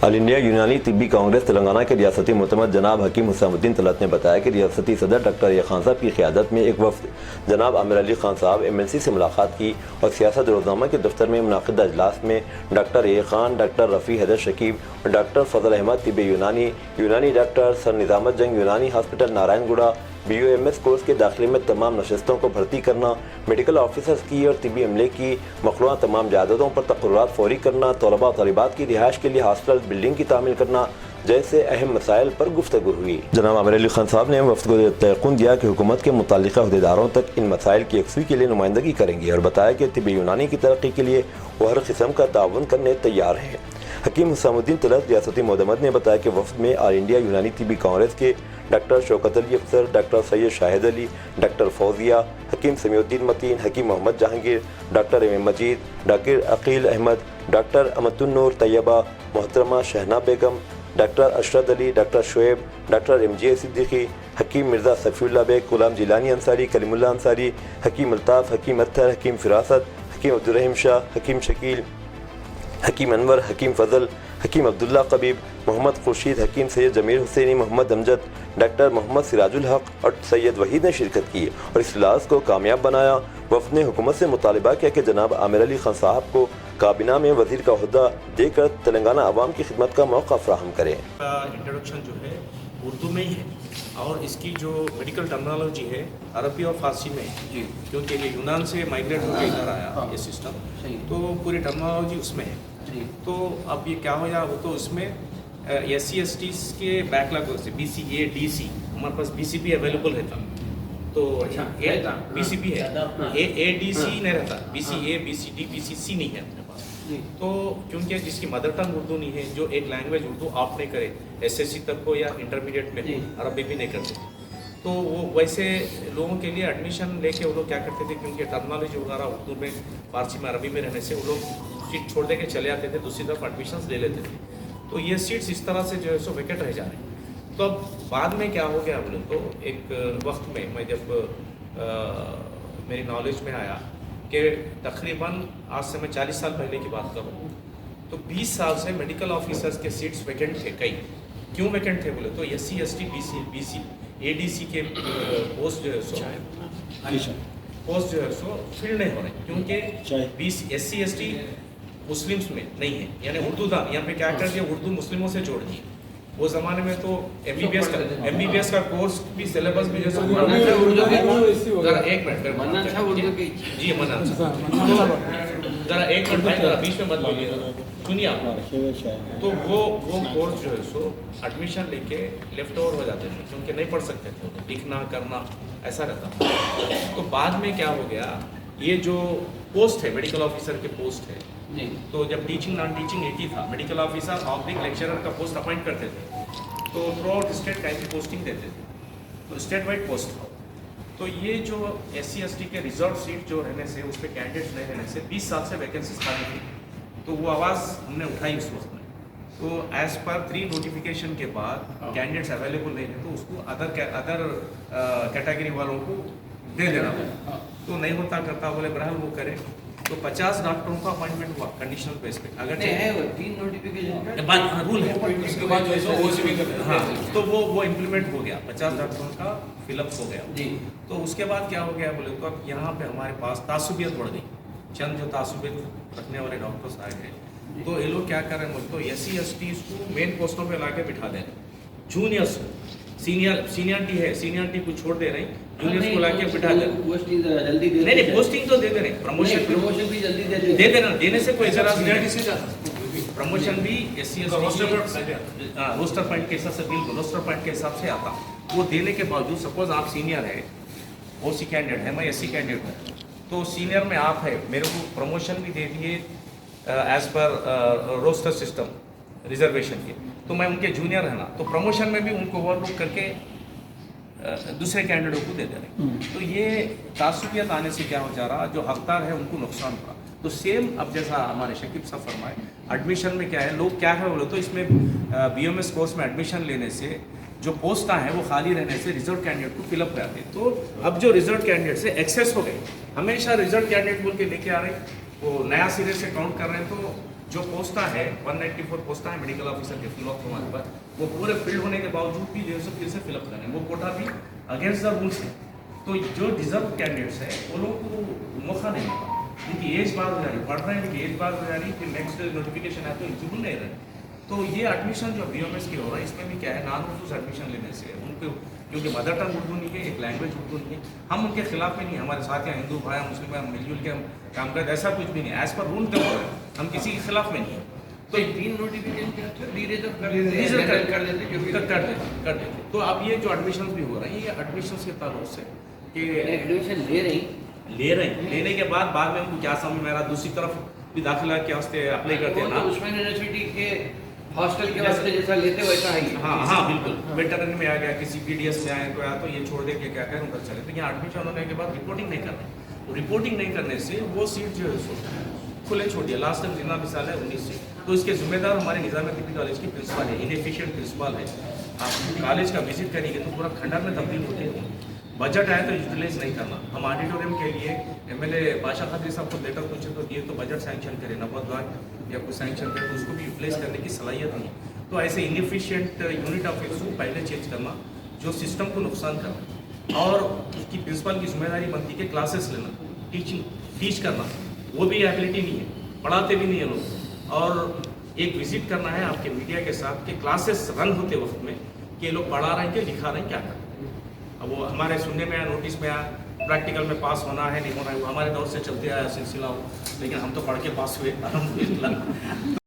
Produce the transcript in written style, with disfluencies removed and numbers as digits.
All India यूनानी तिब्बी कांग्रेस तेलंगाना के रियासती मुतमद जनाब हकीम हुसैनुद्दीन तलत ने बताया कि रियासती सदर डॉक्टर ए खान साहब की क़यादत में एक वफ्द जनाब आमिर अली खान साहब MLC से मुलाकात की और सियासत रोज़नामा के दफ्तर में मुनाकिदा अजलास में doctor A Khan, doctor Rafi Haider Shakib और डॉक्टर फजल अहमद तिब्बी यूनानी डॉक्टर सर निज़ामत जंग यूनानी हॉस्पिटल नारायणगुड़ा BUMS कोर्स के दाखिले में तमाम नशस्तों को भर्ती करना, मेडिकल ऑफिसर्स की और तिब्बी अमले की मखलूआ तमाम जायदादों पर तक़र्रुरात फौरी करना, तलबा और तलिबात की रिहाइश के लिए हॉस्टल बिल्डिंग की तामील करना जैसे अहम मसाइल पर गुफ्तगू हुई। जनाब आमिर अली खान साहब ने वफ़द को तयक़ुन दिया कि हुकूमत के मुताल्लिक़ा अहदेदारों तक इन मसाइल की यकसुई के लिए नुमाइंदगी करेंगे और बताया कि तिब्बी यूनानी की तरक्की के लिए वो हर किस्म का ताउन करने तैयार हैं। हकीम हुसैनुद्दीन तलत रियासती मोदमद ने बताया कि वफ़द में ऑल इंडिया यूनानी तिब्बी कांग्रेस के doctor Shaukat Ali Afsar, doctor Syed Shahid Ali, doctor Fauzia, Hakim Samiuddin Mateen, Hakim Mohammad Jahangir, doctor M Majeed, doctor Aqeel Ahmad, doctor Amatunnoor Taiyaba, मोहतरमा शहना बेगम, डॉक्टर अशरद Ali, doctor Shoaib, doctor MJ Siddiqui, Hakim Mirza Safiullah Baig, Ghulam Jilani Ansari, Kalimullah Ansari, Hakim Altaf, Hakim Attar, Hakim Firasat, Hakim Abdurrahim Shah, Hakim Shakeel, Hakim Anwar, Hakim Fazal, Hakim Abdullah Kabib, Mohammad Khurshid, Hakim Syed Zameer Husaini, Mohammad Amjad, doctor Mohammad Sirajul हक और सैयद वहीद ने शिरकत की और इस इजलास को कामयाब बनाया। वफ़द ने हुकूमत से मुतालिबा किया कि जनाब आमिर अली खान साहब को काबीना में वज़ीर का ओहदा देकर तेलंगाना अवाम की खिदमत का मौका फराहम करें। इंट्रोडक्शन जो है उर्दू में ही है और इसकी जो मेडिकल टर्मिनोलॉजी है अरबी और फारसी में जी, क्योंकि ये यूनान से माइग्रेट होकर इधर आया ये सिस्टम, तो पूरी टर्मिनोलॉजी उसमें है। तो अब ये क्या हो जाए, वो तो इसमें SC/ST के बैकलॉग से BCA DC हमारे पास BCP अवेलेबल रहता, तो BCP है, ADC नहीं रहता, BCA BCD BCC नहीं है अपने पास। तो क्योंकि जिसकी मदर टंग उर्दू नहीं है, जो एक लैंग्वेज उर्दू आप नहीं करे SSC तक को या इंटरमीडिएट में अरबी भी नहीं करते, तो वो वैसे लोगों के लिए एडमिशन लेके वो लोग क्या करते थे, क्योंकि टर्मिनोलॉजी वगैरह उर्दू में, फारसी में, अरबी में रहने से वो लोग सीट छोड़ दे के चले आते थे, दूसरी तरफ एडमिशन्स ले लेते थे। तो ये सीट्स इस तरह से जो है सो वेकेट रह जा रहे हैं। तो अब बाद में क्या हो गया बोले तो एक वक्त में मैं जब मेरी नॉलेज में आया कि तकरीबन आज से मैं 40 साल पहले की बात करूँ तो 20 साल से मेडिकल ऑफिसर्स के सीट्स वेकेंट थे। कई क्यों वेकेंट थे बोले तो SC/ST BC ADC के पोस्ट जो है सो फिल नहीं हो रहे, क्योंकि SC/ST मुस्लिम्स में नहीं है, यानी उर्दू था यहाँ पे क्या कर दिया, उर्दू मुस्लिमों से जोड़ दिए। वो ज़माने में तो MBBS का कोर्स भी सिलेबस भी जैसे एक मिनट जी मना जरा एक मिनट भाई जरा बीच में मत बोलिए, सुनिए आप। तो वो कोर्स जो है सो एडमिशन लेके लेफ्ट ओवर हो जाते थे, क्योंकि नहीं पढ़ सकते थे, लिखना करना ऐसा रहता। तो बाद में क्या हो गया, ये जो पोस्ट है मेडिकल ऑफिसर के पोस्ट है, तो जब टीचिंग नॉन टीचिंग एक ही था, मेडिकल ऑफिसर ऑब्लिक लेक्चरर का पोस्ट अपॉइंट करते थे, तो थ्रू आउट स्टेट टाइप की पोस्टिंग देते थे, तो स्टेट वाइड पोस्ट था। तो ये जो SC/ST के रिजर्व सीट जो रहने से, उस पर कैंडिडेट्स नहीं रहने से 20 साल से वैकेंसीज खाली थी, तो वो आवाज़ हमने उठाई उस वक्त में। तो एज पर 3 नोटिफिकेशन के बाद कैंडिडेट्स अवेलेबल नहीं थे, तो उसको अदर कैटेगरी वालों को दे देना था। तो नहीं होता करता बोले बहरहाल वो करे, तो 50 डॉक्टरों का अपॉइंटमेंट हुआ कंडीशनल बेस पे। अगर है वो 3 नोटिफिकेशन बाद रूल है, उसके बाद जो है हाँ, तो वो इम्प्लीमेंट हो गया, 50 डॉक्टरों का फिलअप हो गया जी। तो उसके बाद क्या हो गया बोले तो अब यहाँ पे हमारे पास तासुबियत बढ़ गई, चंद जो तासुबियत रखने वाले डॉक्टर्स आए हैं, तो ये लोग क्या कर रहे हैं बोले तो SC/ST को मेन पोस्टों पे ला के बिठा दे रहे, जूनियर्स सीनियरिटी है, सीनियरिटी को छोड़ दे रहे, जूनियर्स को ला के बिठा दे जल्दी दे नहीं पोस्टिंग तो दे दे रहे, प्रमोशन भी जल्दी दे देना, देने से कोई एतराज नहीं। प्रमोशन भी SC/ST रोस्टर पॉइंट के हिसाब से, बिल्कुल रोस्टर पॉइंट के हिसाब से आता, वो देने के बावजूद सपोज आप सीनियर है, OC कैंडिडेट है, मैं SC कैंडिडेट हूँ, तो सीनियर में आप है, मेरे को प्रमोशन भी दे दिए as per roster system reservation के, तो मैं उनके जूनियर है ना, तो प्रमोशन में भी उनको ओवरलुक करके दूसरे कैंडिडेटों को दे दे रहे। तो ये तासुबियत आने से क्या हो जा रहा, जो हकदार है उनको नुकसान हुआ। तो सेम अब जैसा हमारे शकीब साहब फरमाए, एडमिशन में क्या है, लोग क्या है बोले तो इसमें BMS कोर्स में एडमिशन लेने से जो पोस्टा है वो खाली रहने से रिजर्व कैंडिडेट को फिलअप कराते हैं। तो अब जो रिजर्व कैंडिडेट से एक्सेस हो गए, हमेशा रिजर्व कैंडिडेट बोल के लेके आ रहे, वो नया सिरे से काउंट कर रहे हैं, तो जो पोस्टा है 194 पोस्टा है मेडिकल ऑफिसर के फिल हमारे पास, वो पूरे फिल होने के बावजूद भी जो है फिर से फिलअप करने, वो कोटा भी अगेंस्ट द रूल्स है। तो जो डिजर्व कैंडिडेट्स है वो लोग को मौका नहीं मिला, उनकी एज बार हो जा रही, पढ़ रहे हैं उनकी एज बार हो जा रही, फिर नेक्स्ट नोटिफिकेशन है तो एलिजिबल नहीं रहे। तो ये एडमिशन जो BOMS की हो रहा है इसमें भी क्या है, नॉन उर्दू एडमिशन लेने से उनको, क्योंकि मदर टंग उर्दू नहीं है, एक लैंग्वेज उर्दू नहीं है, हम उनके खिलाफ में नहीं, हमारे साथ यहाँ हिंदू भाई मुस्लिम भाई मिलजुल के हम काम करते, ऐसा कुछ भी नहीं, एज पर रूल तो हम किसी के खिलाफ में नहीं है। तो 3 नोटिफिकेशन क्या था, रीरिजर्व कर Reserve देते, कर देते जो भी कर देते। तो अब ये जो एडमिशन भी हो रहे हैं, ये एडमिशन के ताल्लुक से कि एडमिशन ले रही, लेने के बाद में उनको क्या समझ में आ रहा, दूसरी तरफ भी दाखिला के वास्ते अप्लाई करते हैं वो ना, तो उस्मान यूनिवर्सिटी के हॉस्टल के वास्ते जैसा लेते वैसा ही। हाँ बिल्कुल, वेटरन में आ गया, किसी PDS में आए तो या तो ये छोड़ दे के क्या करें उधर चले, तो यहाँ एडमिशन होने के बाद रिपोर्टिंग नहीं कर रहे, रिपोर्टिंग नहीं करने से वो सीट जो है खुले छोड़ दिया, लास्ट टाइम जितना मिसाल है 19 सीट, तो इसके जिम्मेदार हमारे निजामुद्दीन कॉलेज की प्रिंसिपल है, इनएफिशिएंट प्रिंसिपल है। आप कॉलेज का विजिट करेंगे तो पूरा खंडर में तब्दील होते हैं, बजट आए तो यूटिलाइज नहीं करना। हम ऑडिटोरियम के लिए MLA बादशाह खादरी साहब को लेटर पूछे तो दिए, तो बजट सैंक्शन करें 90 लाख या कुछ सैंक्शन करें तो उसको भी यूटिलाइज करने की सलाहियत नहीं। तो ऐसे इनएफिशिएंट यूनिट ऑफ एक्स को पहले चेंज करना जो सिस्टम को नुकसान करना, और उसकी प्रिंसिपल की जिम्मेदारी बनती है क्लासेस लेना, टीच करना, वो भी एबिलिटी नहीं है, पढ़ाते भी नहीं है लोग। और एक विजिट करना है आपके मीडिया के साथ कि क्लासेस रन होते वक्त में कि ये लोग पढ़ा रहे हैं कि लिखा रहे हैं, क्या कर रहे हैं। अब वो हमारे सुनने में आया, नोटिस में आया, प्रैक्टिकल में पास होना है नहीं होना है, वो हमारे दौर से चलते आया सिलसिला हो, लेकिन हम तो पढ़ के पास हुए अल्हम्दुलिल्लाह।